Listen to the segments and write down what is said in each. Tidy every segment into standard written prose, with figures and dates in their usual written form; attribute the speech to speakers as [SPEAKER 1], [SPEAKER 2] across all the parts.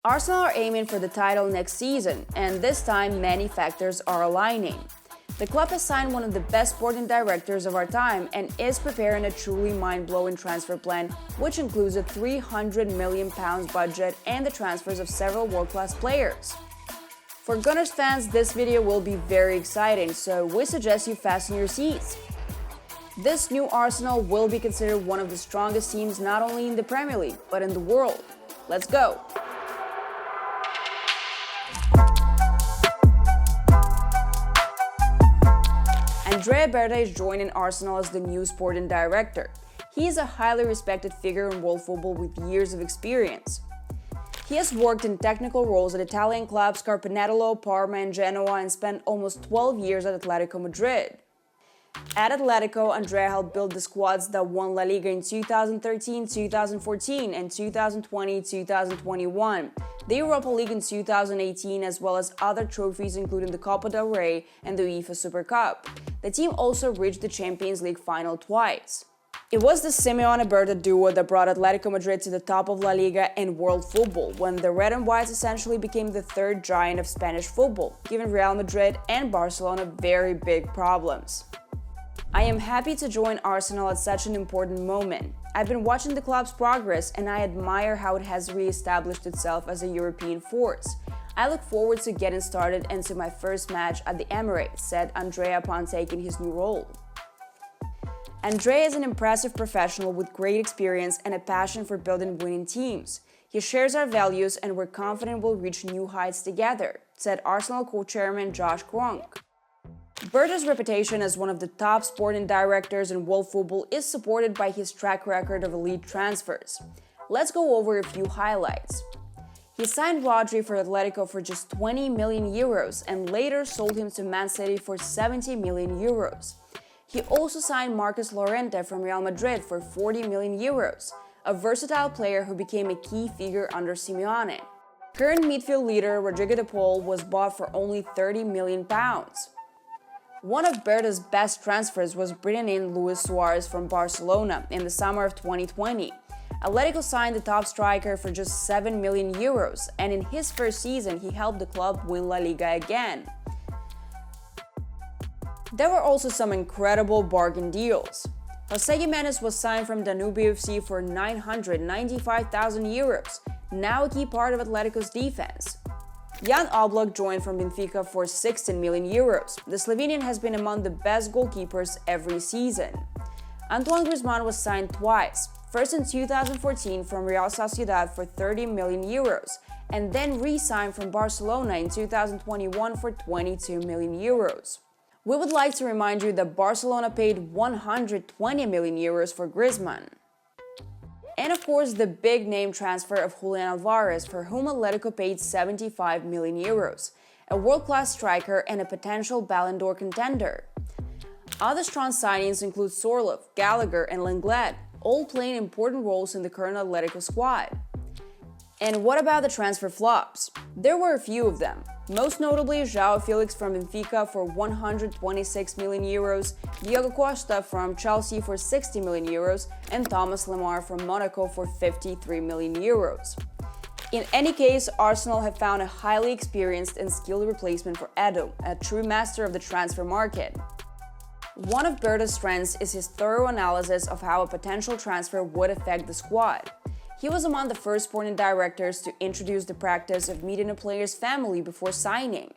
[SPEAKER 1] Arsenal are aiming for the title next season, and this time many factors are aligning. The club has signed one of the best sporting directors of our time and is preparing a truly mind-blowing transfer plan, which includes a £300 million budget and the transfers of several world-class players. For Gunners fans, this video will be very exciting, so we suggest you fasten your seats. This new Arsenal will be considered one of the strongest teams not only in the Premier League, but in the world. Let's go! Andrea Berta is joining Arsenal as the new sporting director. He is a highly respected figure in world football with years of experience. He has worked in technical roles at Italian clubs Carpenetolo, Parma and Genoa and spent almost 12 years at Atletico Madrid. At Atletico, Andrea helped build the squads that won La Liga in 2013, 2014 and 2020-2021, the Europa League in 2018 as well as other trophies including the Copa del Rey and the UEFA Super Cup. The team also reached the Champions League final twice. It was the Simeone-Berta duo that brought Atletico Madrid to the top of La Liga and world football, when the Red and Whites essentially became the third giant of Spanish football, giving Real Madrid and Barcelona very big problems. I am happy to join Arsenal at such an important moment. I've been watching the club's progress and I admire how it has re-established itself as a European force. I look forward to getting started and to my first match at the Emirates, said Andrea upon taking his new role. Andrea is an impressive professional with great experience and a passion for building winning teams. He shares our values and we're confident we'll reach new heights together, said Arsenal co-chairman Josh Kroenke. Berta's reputation as one of the top sporting directors in world football is supported by his track record of elite transfers. Let's go over a few highlights. He signed Rodri for Atletico for just 20 million euros and later sold him to Man City for 70 million euros. He also signed Marcos Llorente from Real Madrid for 40 million euros, a versatile player who became a key figure under Simeone. Current midfield leader Rodrigo de Paul was bought for only £30 million. One of Berta's best transfers was bringing in Luis Suarez from Barcelona in the summer of 2020. Atletico signed the top striker for just 7 million euros, and in his first season he helped the club win La Liga again. There were also some incredible bargain deals. Jose Gimenez was signed from Danube FC for 995,000 euros, now a key part of Atletico's defense. Jan Oblak joined from Benfica for 16 million euros. The Slovenian has been among the best goalkeepers every season. Antoine Griezmann was signed twice, first in 2014 from Real Sociedad for 30 million euros, and then re-signed from Barcelona in 2021 for 22 million euros. We would like to remind you that Barcelona paid 120 million euros for Griezmann. And of course, the big name transfer of Julian Alvarez, for whom Atletico paid 75 million euros, a world-class striker and a potential Ballon d'Or contender. Other strong signings include Sorloth, Gallagher and Lenglet, all playing important roles in the current Atletico squad. And what about the transfer flops? There were a few of them. Most notably, João Felix from Benfica for 126 million euros, Diogo Costa from Chelsea for 60 million euros, and Thomas Lemar from Monaco for 53 million euros. In any case, Arsenal have found a highly experienced and skilled replacement for Edu, a true master of the transfer market. One of Berta's strengths is his thorough analysis of how a potential transfer would affect the squad. He was among the first sporting directors to introduce the practice of meeting a player's family before signing.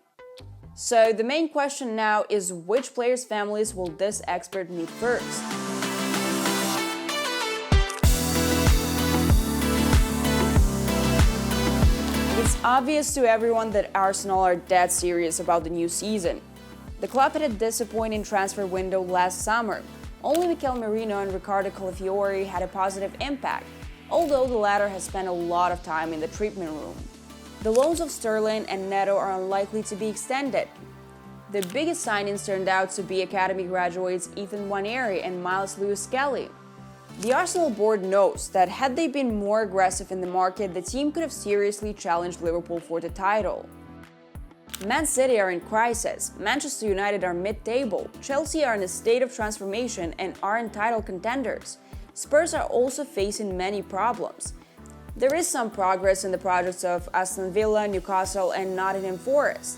[SPEAKER 1] So the main question now is, which players' families will this expert meet first? It's obvious to everyone that Arsenal are dead serious about the new season. The club had a disappointing transfer window last summer. Only Mikel Merino and Riccardo Calafiori had a positive impact, although the latter has spent a lot of time in the treatment room. The loans of Sterling and Neto are unlikely to be extended. The biggest signings turned out to be academy graduates Ethan Nwaneri and Miles Lewis-Skelly. The Arsenal board knows that had they been more aggressive in the market, the team could have seriously challenged Liverpool for the title. Man City are in crisis, Manchester United are mid-table, Chelsea are in a state of transformation and are in title contenders. Spurs are also facing many problems. There is some progress in the projects of Aston Villa, Newcastle, and Nottingham Forest.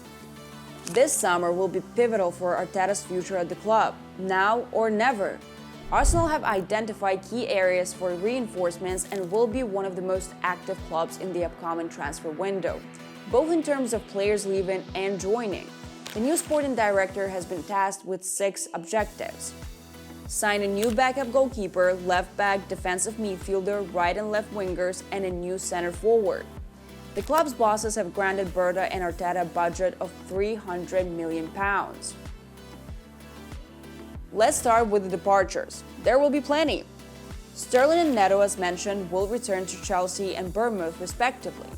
[SPEAKER 1] This summer will be pivotal for Arteta's future at the club, now or never. Arsenal have identified key areas for reinforcements and will be one of the most active clubs in the upcoming transfer window, both in terms of players leaving and joining. The new sporting director has been tasked with 6 objectives. Sign a new backup goalkeeper, left back, defensive midfielder, right and left wingers, and a new center forward. The club's bosses have granted Berta and Arteta a budget of £300 million. Let's start with the departures. There will be plenty. Sterling and Neto, as mentioned, will return to Chelsea and Bournemouth respectively.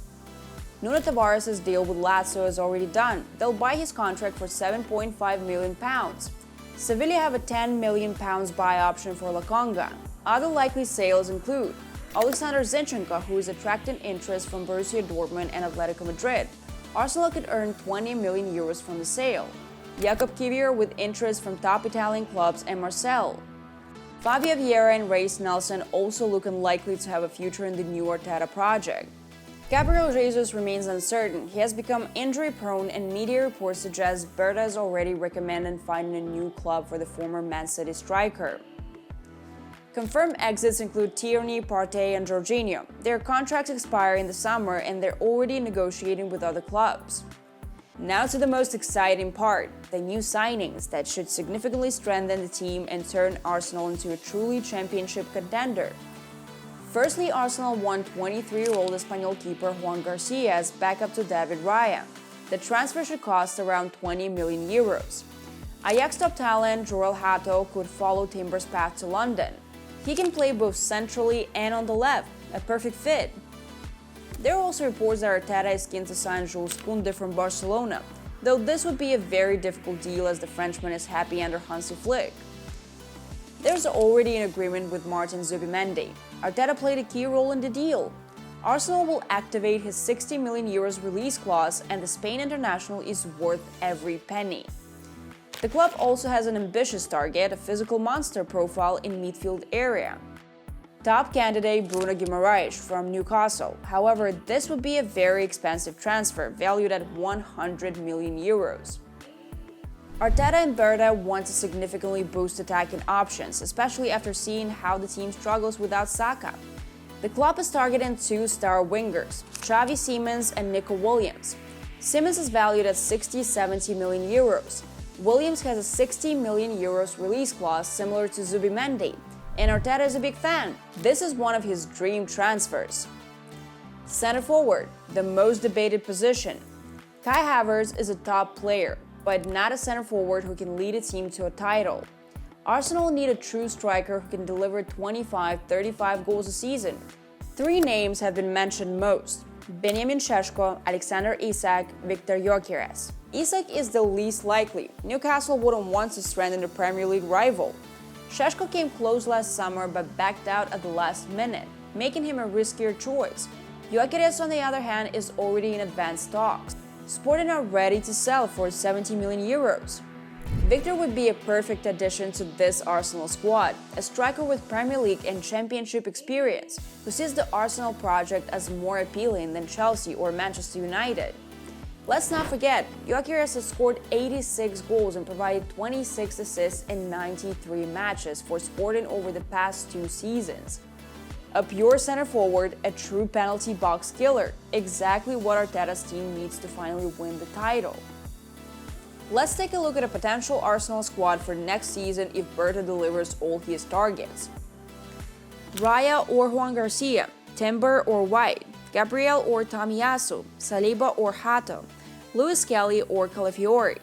[SPEAKER 1] Nuno Tavares' deal with Lazio is already done. They'll buy his contract for £7.5 million. Sevilla have a £10 million buy option for Lokonga. Other likely sales include Alexander Zinchenko, who is attracting interest from Borussia Dortmund and Atletico Madrid. Arsenal could earn €20 million from the sale. Jakub Kivior with interest from top Italian clubs and Marseille. Fabio Vieira and Reis Nelson also look unlikely to have a future in the new Arteta project. Gabriel Jesus remains uncertain. He has become injury-prone, and media reports suggest Berta is already recommending finding a new club for the former Man City striker. Confirmed exits include Tierney, Partey, and Jorginho. Their contracts expire in the summer, and they're already negotiating with other clubs. Now to the most exciting part, the new signings that should significantly strengthen the team and turn Arsenal into a truly championship contender. Firstly, Arsenal won 23-year-old Espanyol keeper Juan Garcia as backup to David Raya. The transfer should cost around €20 million. Ajax top talent Joel Hato could follow Timber's path to London. He can play both centrally and on the left, a perfect fit. There are also reports that Arteta is keen to sign Jules Koundé from Barcelona, though this would be a very difficult deal as the Frenchman is happy under Hansi Flick. There's already an agreement with Martin Zubimendi. Arteta played a key role in the deal. Arsenal will activate his €60 million release clause, and the Spain international is worth every penny. The club also has an ambitious target, a physical monster profile in midfield area. Top candidate Bruno Guimaraes from Newcastle. However, this would be a very expensive transfer, valued at €100 million. Arteta and Berta want to significantly boost attacking options, especially after seeing how the team struggles without Saka. The club is targeting 2 star wingers, Xavi Simons and Nico Williams. Simons is valued at €60–70 million. Williams has a €60 million release clause similar to Zubimendi, and Arteta is a big fan. This is one of his dream transfers. Center forward, the most debated position. Kai Havertz is a top player, but not a center forward who can lead a team to a title. Arsenal need a true striker who can deliver 25–35 goals a season. 3 names have been mentioned most: Benjamin Šeško, Alexander Isak, Viktor Gyokeres. Isak is the least likely. Newcastle wouldn't want to strengthen the Premier League rival. Šeško came close last summer but backed out at the last minute, making him a riskier choice. Gyokeres, on the other hand, is already in advanced talks. Sporting are ready to sell for €70 million. Victor would be a perfect addition to this Arsenal squad, a striker with Premier League and Championship experience, who sees the Arsenal project as more appealing than Chelsea or Manchester United. Let's not forget, Gyokeres has scored 86 goals and provided 26 assists in 93 matches for Sporting over the past 2 seasons. A pure center forward, a true penalty box killer, exactly what Arteta's team needs to finally win the title. Let's take a look at a potential Arsenal squad for next season if Berta delivers all his targets. Raya or Juan Garcia, Timber or White, Gabriel or Tomiyasu, Saliba or Hato, Lewis Kelly or Calafiori,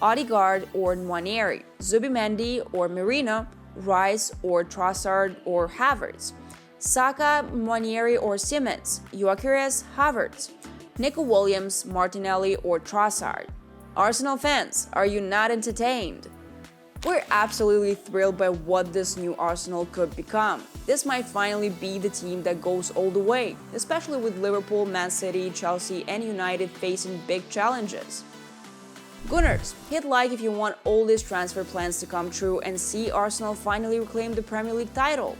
[SPEAKER 1] Odegaard or Nwaneri, Zubimendi or Merino, Rice or Trossard or Havertz, Saka, Nwaneri or Simons, Gyokeres, Havertz, Nico Williams, Martinelli or Trossard. Arsenal fans, are you not entertained? We're absolutely thrilled by what this new Arsenal could become. This might finally be the team that goes all the way, especially with Liverpool, Man City, Chelsea, and United facing big challenges. Gunners, hit like if you want all these transfer plans to come true and see Arsenal finally reclaim the Premier League title.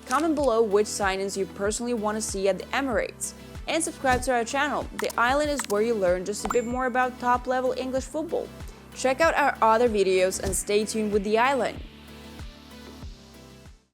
[SPEAKER 1] Comment below which signings you personally want to see at the Emirates. And subscribe to our channel. The Island is where you learn just a bit more about top-level English football. Check out our other videos and stay tuned with The Island.